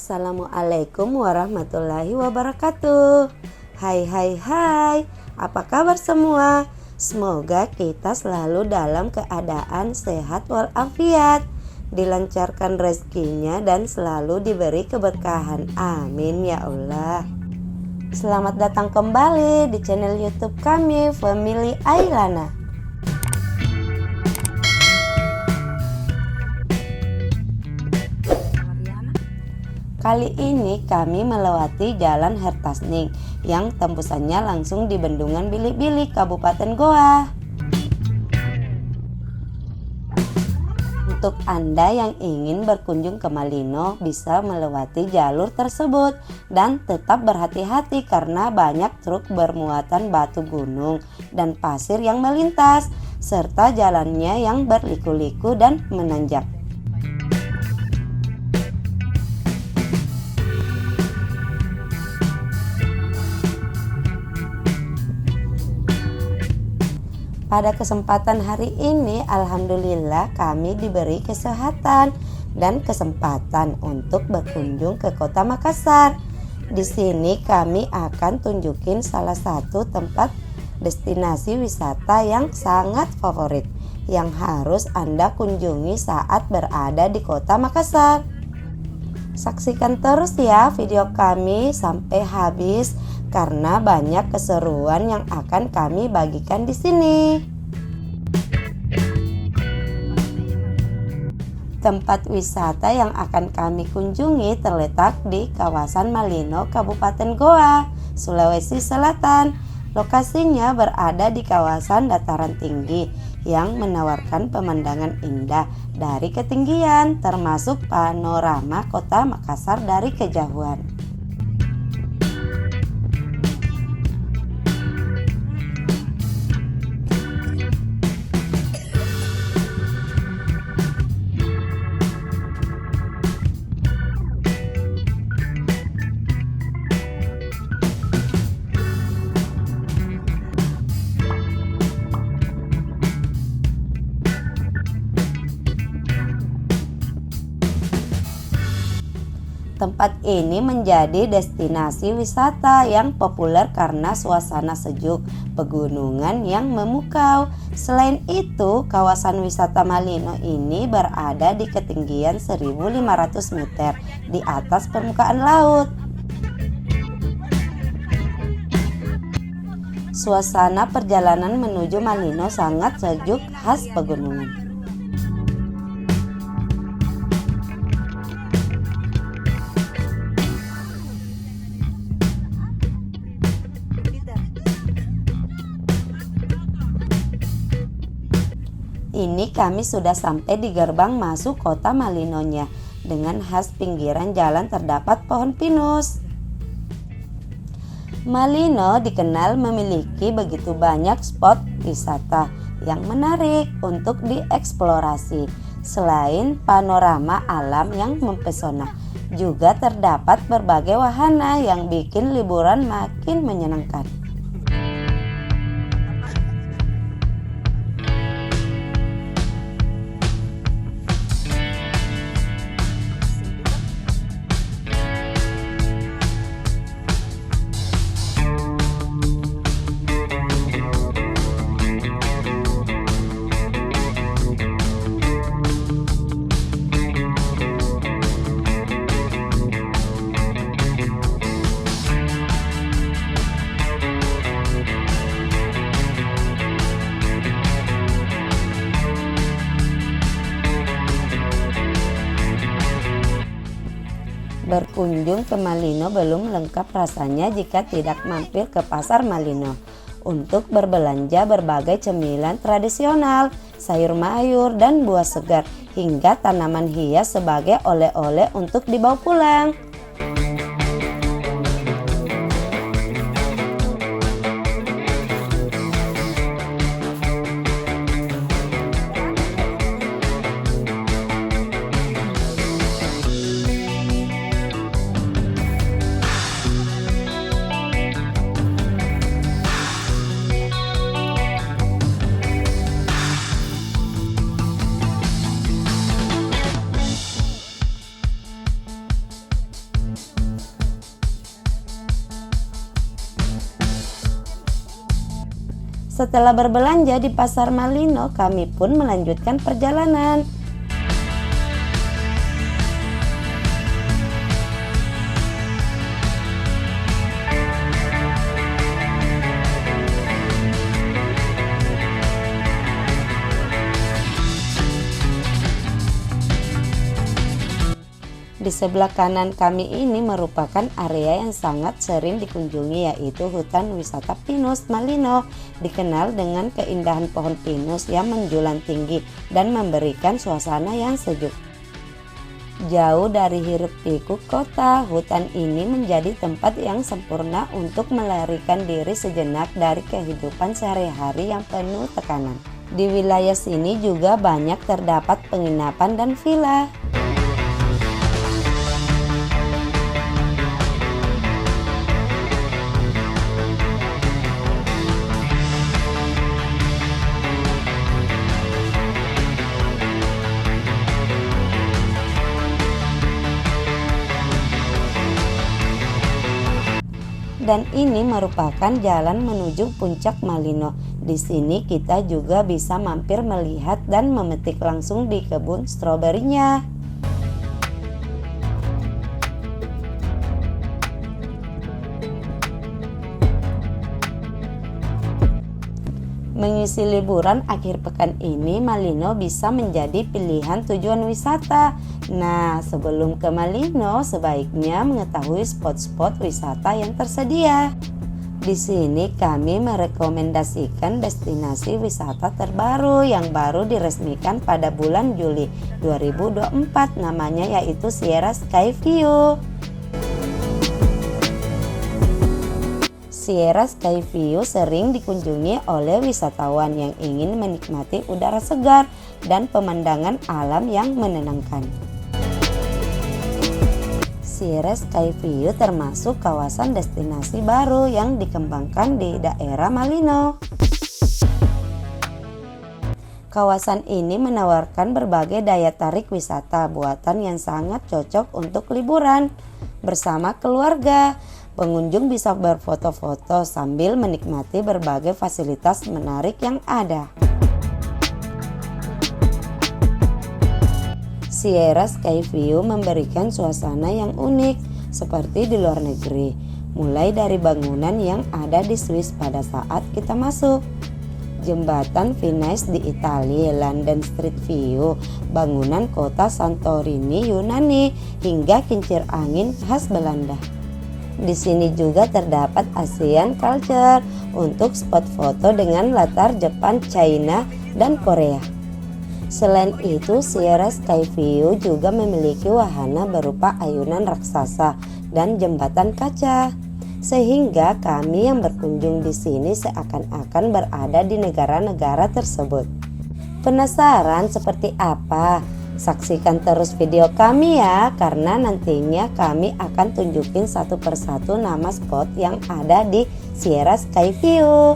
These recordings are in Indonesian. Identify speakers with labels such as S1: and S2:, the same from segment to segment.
S1: Assalamualaikum warahmatullahi wabarakatuh. Hai, apa kabar semua? Semoga kita selalu dalam keadaan sehat walafiat, dilancarkan rezekinya dan selalu diberi keberkahan. Amin ya Allah. Selamat datang kembali di channel YouTube kami, Family Ailana. Kali ini kami melewati Jalan Hertasning yang tembusannya langsung di Bendungan Bilik-Bilik, Kabupaten Goa. Untuk Anda yang ingin berkunjung ke Malino bisa melewati jalur tersebut dan tetap berhati-hati karena banyak truk bermuatan batu gunung dan pasir yang melintas serta jalannya yang berliku-liku dan menanjak. Pada kesempatan hari ini, alhamdulillah kami diberi kesehatan dan kesempatan untuk berkunjung ke Kota Makassar. Di sini kami akan tunjukin salah satu tempat destinasi wisata yang sangat favorit yang harus Anda kunjungi saat berada di Kota Makassar. Saksikan terus ya video kami sampai habis karena banyak keseruan yang akan kami bagikan di sini. Tempat wisata yang akan kami kunjungi terletak di kawasan Malino, Kabupaten Goa, Sulawesi Selatan. Lokasinya berada di kawasan dataran tinggi yang menawarkan pemandangan indah dari ketinggian, termasuk panorama Kota Makassar dari kejauhan. Tempat ini menjadi destinasi wisata yang populer karena suasana sejuk, pegunungan yang memukau. Selain itu, kawasan wisata Malino ini berada di ketinggian 1.500 meter di atas permukaan laut. Suasana perjalanan menuju Malino sangat sejuk khas pegunungan. Ini kami sudah sampai di gerbang masuk kota Malinonya. Dengan khas pinggiran jalan terdapat pohon pinus. Malino dikenal memiliki begitu banyak spot wisata yang menarik untuk dieksplorasi. Selain panorama alam yang mempesona, juga terdapat berbagai wahana yang bikin liburan makin menyenangkan. Berkunjung ke Malino belum lengkap rasanya jika tidak mampir ke Pasar Malino untuk berbelanja berbagai cemilan tradisional, sayur mayur dan buah segar hingga tanaman hias sebagai oleh-oleh untuk dibawa pulang. Setelah berbelanja di Pasar Malino, kami pun melanjutkan perjalanan. Di sebelah kanan kami ini merupakan area yang sangat sering dikunjungi, yaitu hutan wisata pinus Malino, dikenal dengan keindahan pohon pinus yang menjulang tinggi dan memberikan suasana yang sejuk. Jauh dari hiruk pikuk kota, hutan ini menjadi tempat yang sempurna untuk melarikan diri sejenak dari kehidupan sehari-hari yang penuh tekanan. Di wilayah sini juga banyak terdapat penginapan dan villa. Dan ini merupakan jalan menuju puncak Malino. Di sini kita juga bisa mampir melihat dan memetik langsung di kebun stroberinya. Mengisi liburan akhir pekan ini, Malino bisa menjadi pilihan tujuan wisata. Nah, sebelum ke Malino, sebaiknya mengetahui spot-spot wisata yang tersedia. Di sini kami merekomendasikan destinasi wisata terbaru yang baru diresmikan pada bulan Juli 2024, namanya yaitu Sierra Skyview. Sierra Skyview sering dikunjungi oleh wisatawan yang ingin menikmati udara segar dan pemandangan alam yang menenangkan. Sierra Skyview termasuk kawasan destinasi baru yang dikembangkan di daerah Malino. Kawasan ini menawarkan berbagai daya tarik wisata buatan yang sangat cocok untuk liburan bersama keluarga. Pengunjung bisa berfoto-foto sambil menikmati berbagai fasilitas menarik yang ada. Sierra Skyview memberikan suasana yang unik seperti di luar negeri, mulai dari bangunan yang ada di Swiss pada saat kita masuk, jembatan Venice di Italia, London Street View, bangunan kota Santorini Yunani, hingga kincir angin khas Belanda. Di sini juga terdapat Asian Culture untuk spot foto dengan latar Jepang, China, dan Korea. Selain itu, Sierra Skyview juga memiliki wahana berupa ayunan raksasa dan jembatan kaca, sehingga kami yang berkunjung di sini seakan-akan berada di negara-negara tersebut. Penasaran seperti apa? Saksikan terus video kami ya, karena nantinya kami akan tunjukin satu persatu nama spot yang ada di Sierra Skyview.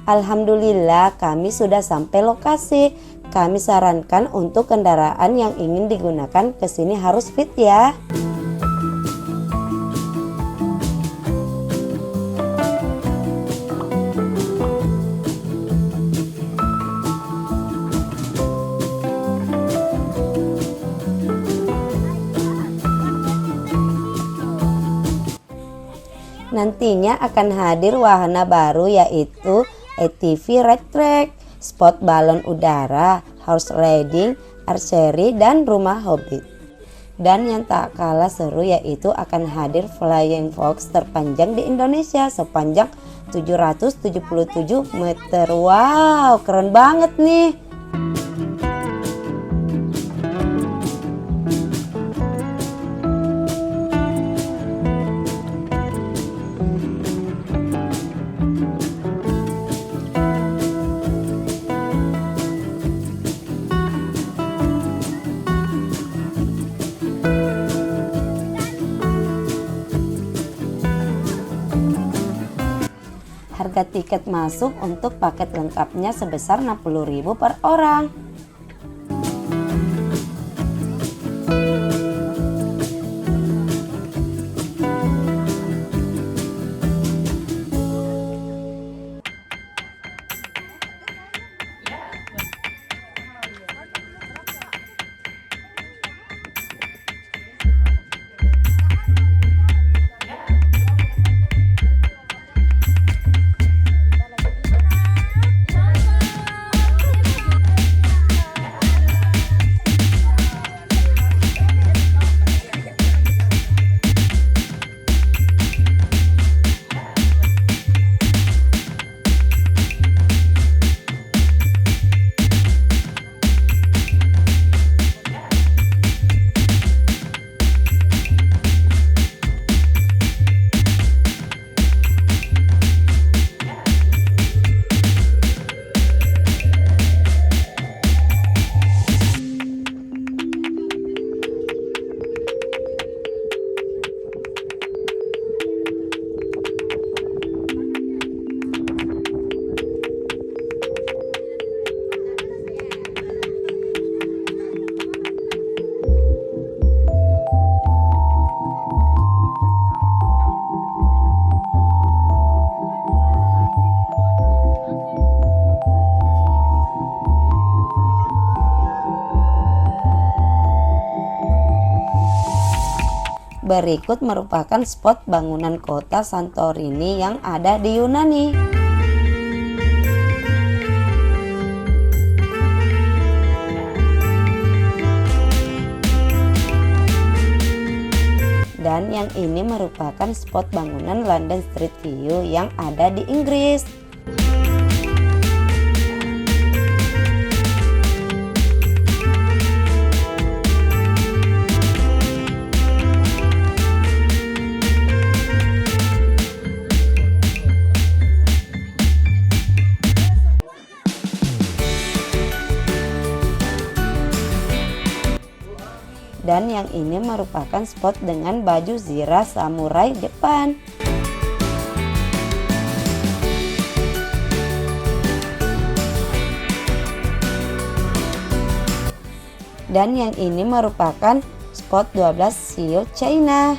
S1: Alhamdulillah kami sudah sampai lokasi. Kami sarankan untuk kendaraan yang ingin digunakan ke sini harus fit ya. Nantinya akan hadir wahana baru yaitu ATV Red Track, spot balon udara, horse riding, archery, dan rumah hobbit. Dan yang tak kalah seru yaitu akan hadir Flying Fox terpanjang di Indonesia sepanjang 777 meter. Wow, keren banget nih. Harga tiket masuk untuk paket lengkapnya sebesar 60.000 per orang. Berikut merupakan spot bangunan kota Santorini yang ada di Yunani. Dan yang ini merupakan spot bangunan London Street View yang ada di Inggris. Dan yang ini merupakan spot dengan baju zirah samurai Jepang. Dan yang ini merupakan spot 12 Sio China.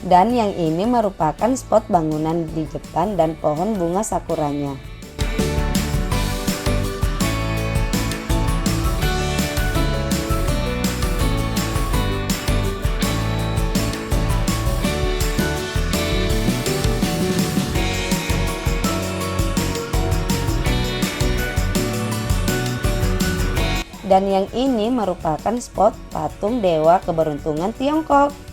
S1: Dan yang ini merupakan spot bangunan di Jepang dan pohon bunga sakuranya. Dan yang ini merupakan spot patung Dewa Keberuntungan Tiongkok.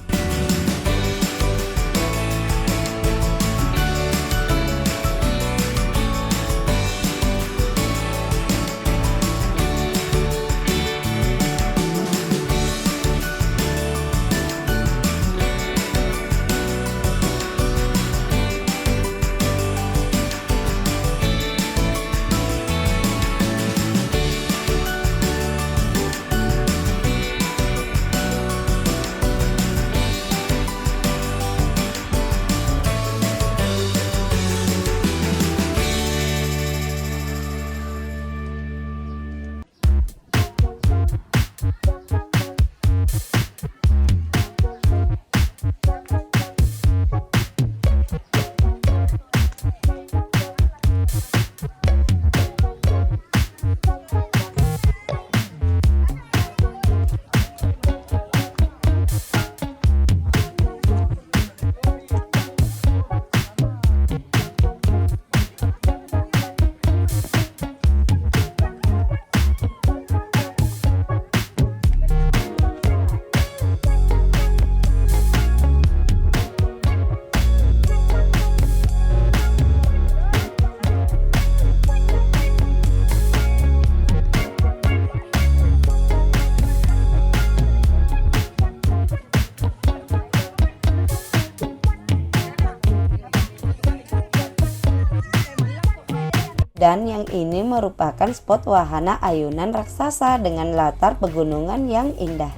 S1: Dan yang ini merupakan spot wahana ayunan raksasa dengan latar pegunungan yang indah.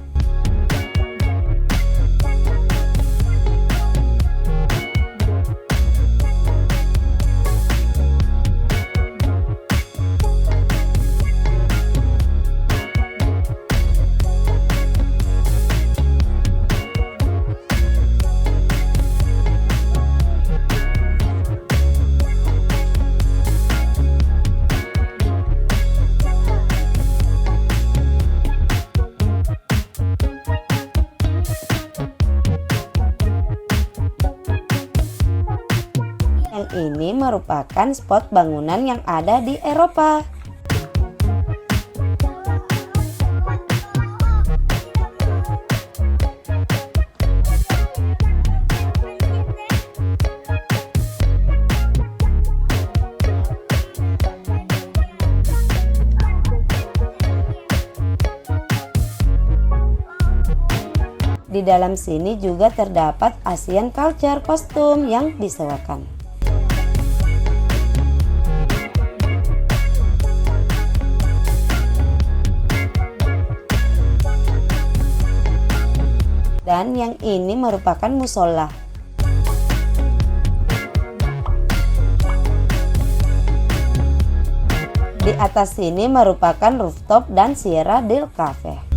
S1: Yang ini merupakan spot bangunan yang ada di Eropa. Di dalam sini juga terdapat Asian Culture kostum yang disewakan. Dan yang ini merupakan musola. Di atas sini merupakan rooftop dan Sierra del Cafe.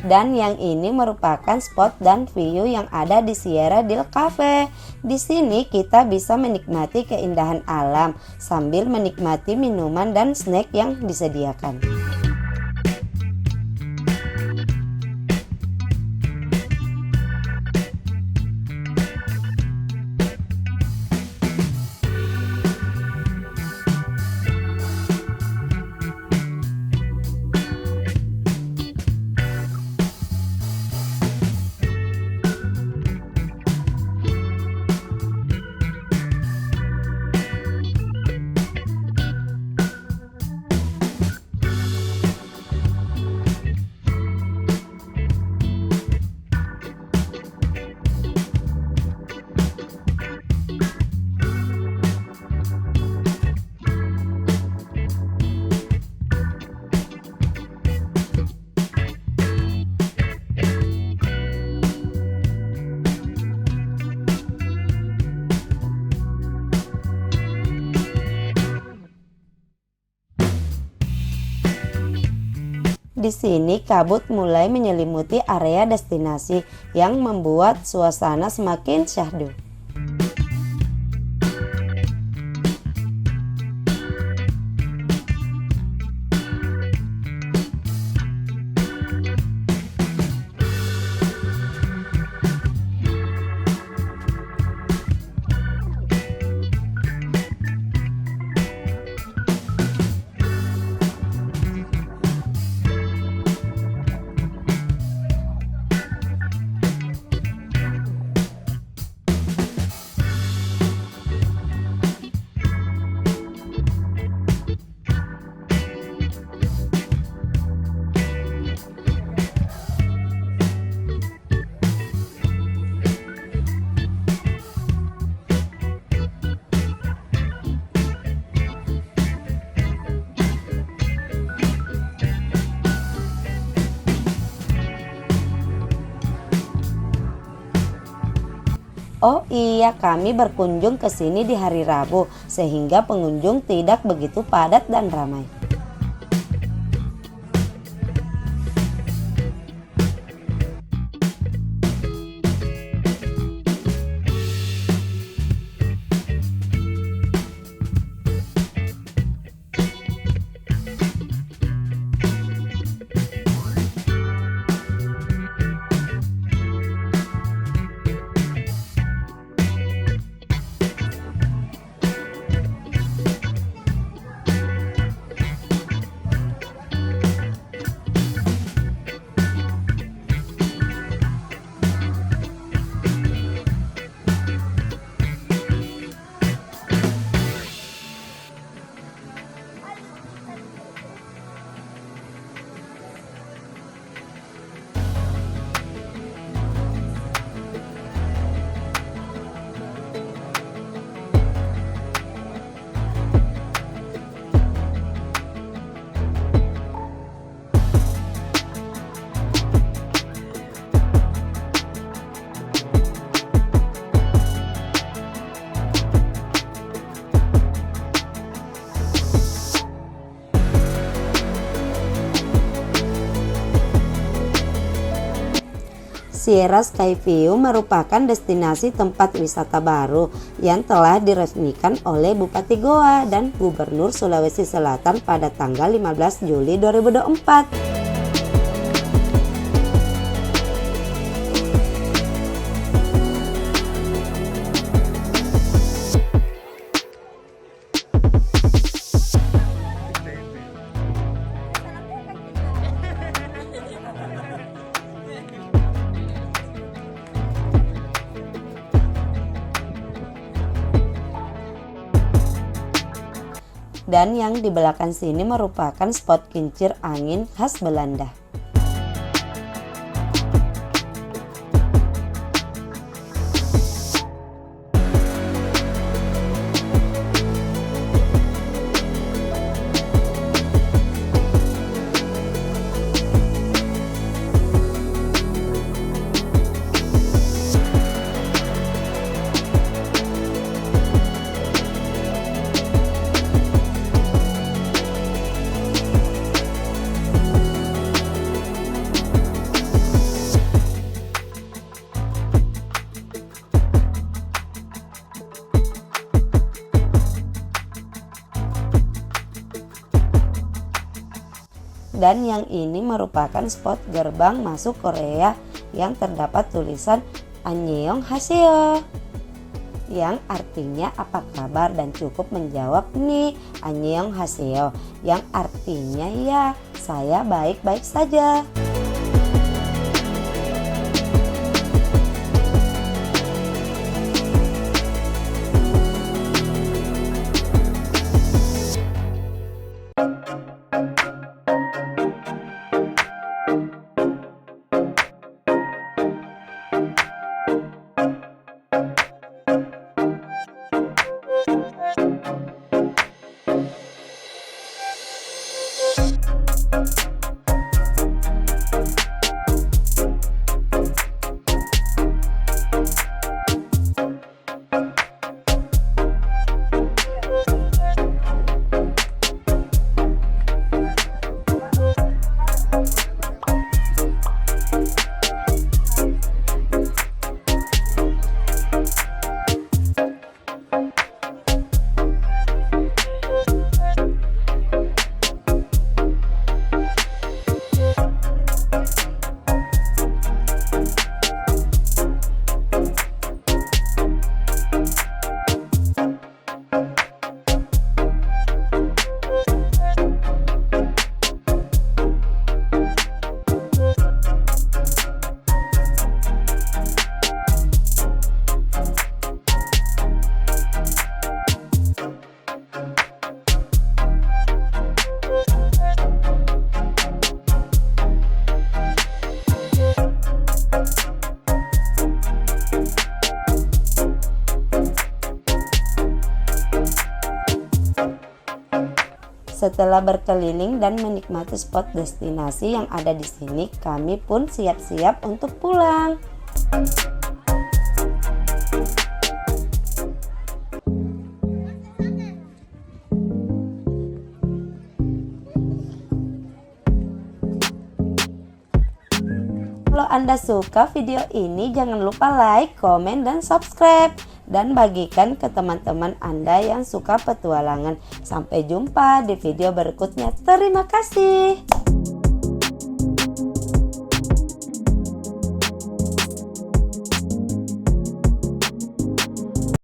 S1: Dan yang ini merupakan spot dan view yang ada di Sierra del Cafe. Di sini kita bisa menikmati keindahan alam sambil menikmati minuman dan snack yang disediakan. Di sini kabut mulai menyelimuti area destinasi yang membuat suasana semakin syahdu. Oh iya, kami berkunjung ke sini di hari Rabu sehingga pengunjung tidak begitu padat dan ramai. Sierra Skyview merupakan destinasi tempat wisata baru yang telah diresmikan oleh Bupati Goa dan Gubernur Sulawesi Selatan pada tanggal 15 Juli 2024. Dan yang di belakang sini merupakan spot kincir angin khas Belanda. Dan yang ini merupakan spot gerbang masuk Korea yang terdapat tulisan Annyeonghaseyo, yang artinya apa kabar, dan cukup menjawab nih Annyeonghaseyo, yang artinya ya saya baik-baik saja. Setelah berkeliling dan menikmati spot destinasi yang ada di sini, kami pun siap-siap untuk pulang. Kalau Anda suka video ini, jangan lupa like, komen, dan subscribe. Dan bagikan ke teman-teman Anda yang suka petualangan. Sampai jumpa di video berikutnya. Terima kasih.